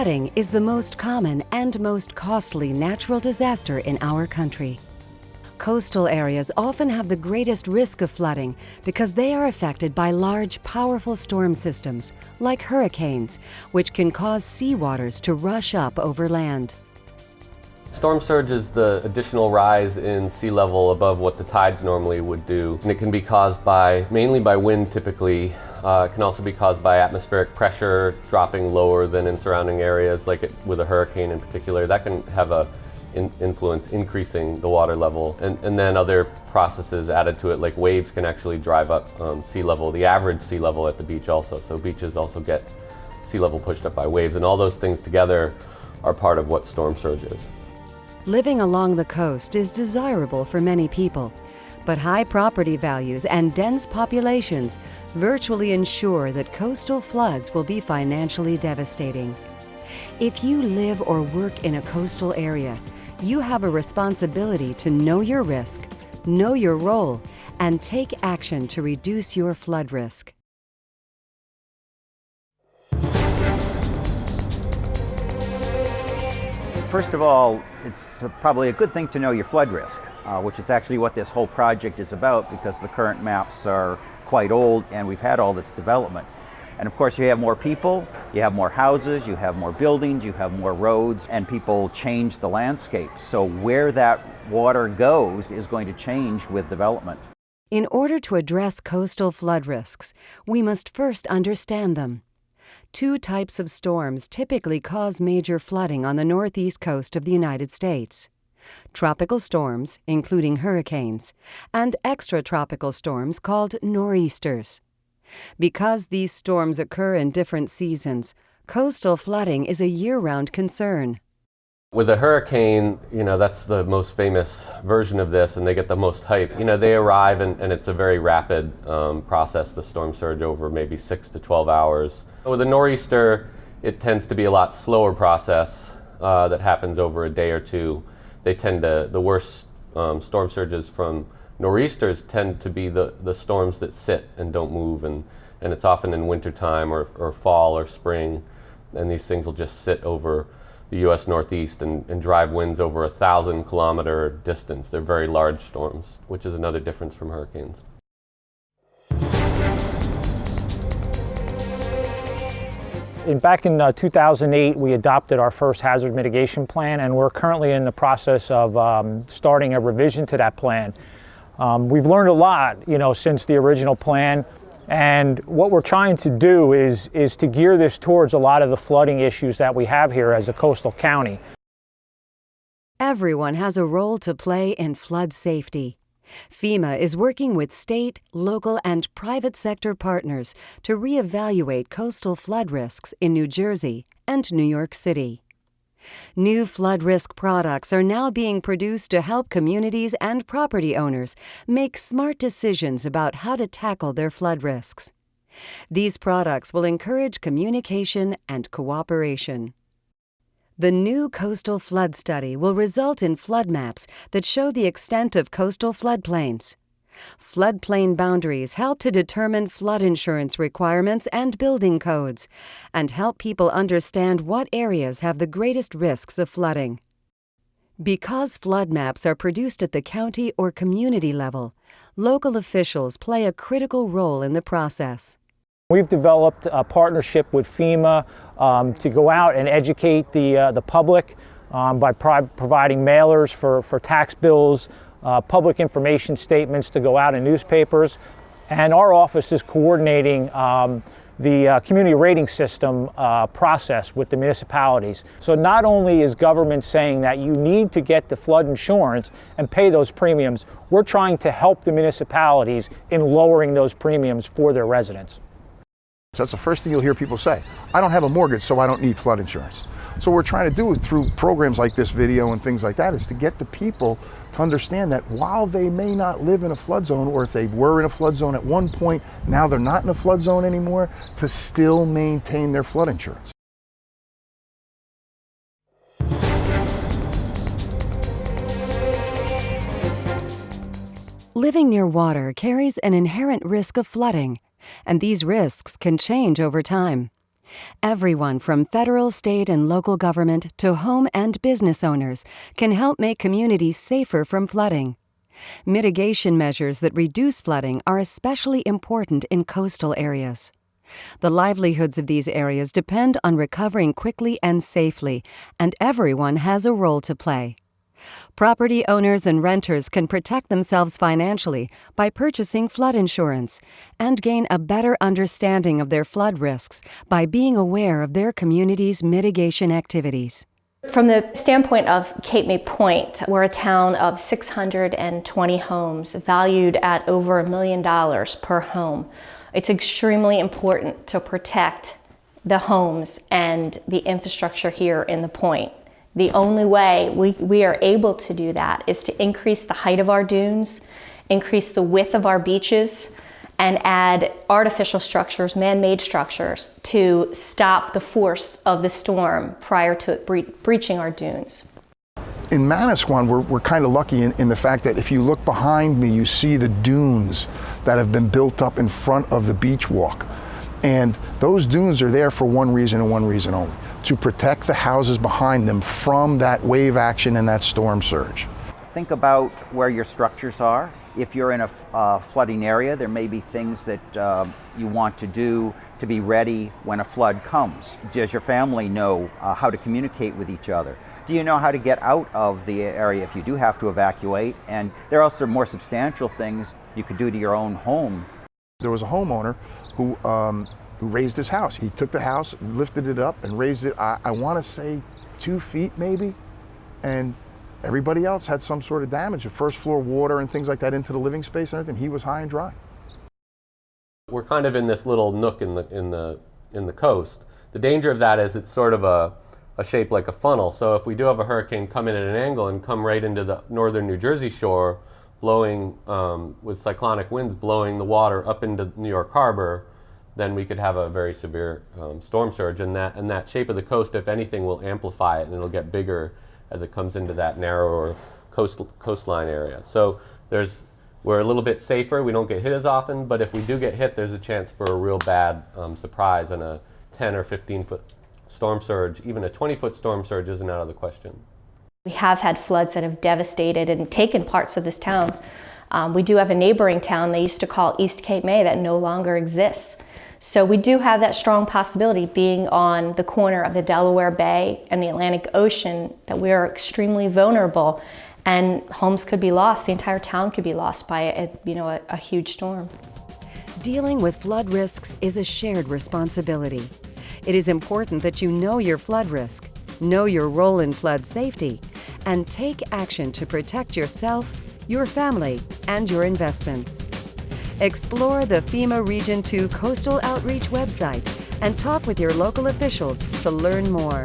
Flooding is the most common and most costly natural disaster in our country. Coastal areas often have the greatest risk of flooding because they are affected by large, powerful storm systems, like hurricanes, which can cause seawaters to rush up over land. Storm surge is the additional rise in sea level above what the tides normally would do. And it can be caused mainly by wind typically. It can also be caused by atmospheric pressure dropping lower than in surrounding areas, like with a hurricane in particular. That can have a influence increasing the water level. And then other processes added to it, like waves can actually drive up sea level, the average sea level at the beach also. So beaches also get sea level pushed up by waves. And all those things together are part of what storm surge is. Living along the coast is desirable for many people, but high property values and dense populations virtually ensure that coastal floods will be financially devastating. If you live or work in a coastal area, you have a responsibility to know your risk, know your role, and take action to reduce your flood risk. First of all, it's probably a good thing to know your flood risk, which is actually what this whole project is about, because the current maps are quite old and we've had all this development. And of course, you have more people, you have more houses, you have more buildings, you have more roads, and people change the landscape. So where that water goes is going to change with development. In order to address coastal flood risks, we must first understand them. Two types of storms typically cause major flooding on the northeast coast of the United States: tropical storms, including hurricanes, and extratropical storms called nor'easters. Because these storms occur in different seasons, coastal flooding is a year-round concern. With a hurricane, that's the most famous version of this, and they get the most hype. They arrive and it's a very rapid process, the storm surge, over maybe 6 to 12 hours. With a nor'easter, it tends to be a lot slower process that happens over a day or two. The worst storm surges from nor'easters tend to be the storms that sit and don't move, and it's often in wintertime or fall or spring, and these things will just sit over the U.S. Northeast and drive winds over 1,000-kilometer distance. They're very large storms, which is another difference from hurricanes. Back in 2008, we adopted our first hazard mitigation plan, and we're currently in the process of starting a revision to that plan. We've learned a lot, since the original plan. And what we're trying to do is to gear this towards a lot of the flooding issues that we have here as a coastal county. Everyone has a role to play in flood safety. FEMA is working with state, local, and private sector partners to reevaluate coastal flood risks in New Jersey and New York City. New flood risk products are now being produced to help communities and property owners make smart decisions about how to tackle their flood risks. These products will encourage communication and cooperation. The new Coastal Flood Study will result in flood maps that show the extent of coastal floodplains. Floodplain boundaries help to determine flood insurance requirements and building codes, and help people understand what areas have the greatest risks of flooding. Because flood maps are produced at the county or community level, local officials play a critical role in the process. We've developed a partnership with FEMA to go out and educate the public by providing mailers for tax bills, public information statements to go out in newspapers, and our office is coordinating the community rating system process with the municipalities. So not only is government saying that you need to get the flood insurance and pay those premiums, we're trying to help the municipalities in lowering those premiums for their residents. So that's the first thing you'll hear people say. I don't have a mortgage, so I don't need flood insurance. So what we're trying to do through programs like this video and things like that is to get the people to understand that while they may not live in a flood zone, or if they were in a flood zone at one point, now they're not in a flood zone anymore, to still maintain their flood insurance. Living near water carries an inherent risk of flooding, and these risks can change over time. Everyone from federal, state, and local government to home and business owners can help make communities safer from flooding. Mitigation measures that reduce flooding are especially important in coastal areas. The livelihoods of these areas depend on recovering quickly and safely, and everyone has a role to play. Property owners and renters can protect themselves financially by purchasing flood insurance and gain a better understanding of their flood risks by being aware of their community's mitigation activities. From the standpoint of Cape May Point, we're a town of 620 homes valued at over $1 million per home. It's extremely important to protect the homes and the infrastructure here in the point. The only way we are able to do that is to increase the height of our dunes, increase the width of our beaches, and add artificial structures, man-made structures, to stop the force of the storm prior to it breaching our dunes. In Manasquan, we're kind of lucky in the fact that if you look behind me, you see the dunes that have been built up in front of the beach walk. And those dunes are there for one reason and one reason only: to protect the houses behind them from that wave action and that storm surge. Think about where your structures are. If you're in a flooding area, there may be things that you want to do to be ready when a flood comes. Does your family know how to communicate with each other? Do you know how to get out of the area if you do have to evacuate? And there are also more substantial things you could do to your own home. There was a homeowner who raised his house. He took the house, lifted it up, and raised it, I want to say 2 feet maybe, and everybody else had some sort of damage, the first floor water and things like that into the living space and everything. He was high and dry. We're kind of in this little nook in the coast. The danger of that is it's sort of a shape like a funnel. So if we do have a hurricane come in at an angle and come right into the northern New Jersey shore, blowing with cyclonic winds blowing the water up into New York Harbor, then we could have a very severe storm surge. And that shape of the coast, if anything, will amplify it, and it'll get bigger as it comes into that narrower coastline area. So we're a little bit safer. We don't get hit as often, but if we do get hit, there's a chance for a real bad surprise, and a 10 or 15 foot storm surge, even a 20-foot storm surge isn't out of the question. We have had floods that have devastated and taken parts of this town. We do have a neighboring town they used to call East Cape May that no longer exists. So we do have that strong possibility, being on the corner of the Delaware Bay and the Atlantic Ocean, that we are extremely vulnerable, and homes could be lost. The entire town could be lost by a huge storm. Dealing with flood risks is a shared responsibility. It is important that you know your flood risk, know your role in flood safety, and take action to protect yourself, your family, and your investments. Explore the FEMA Region 2 Coastal Outreach website and talk with your local officials to learn more.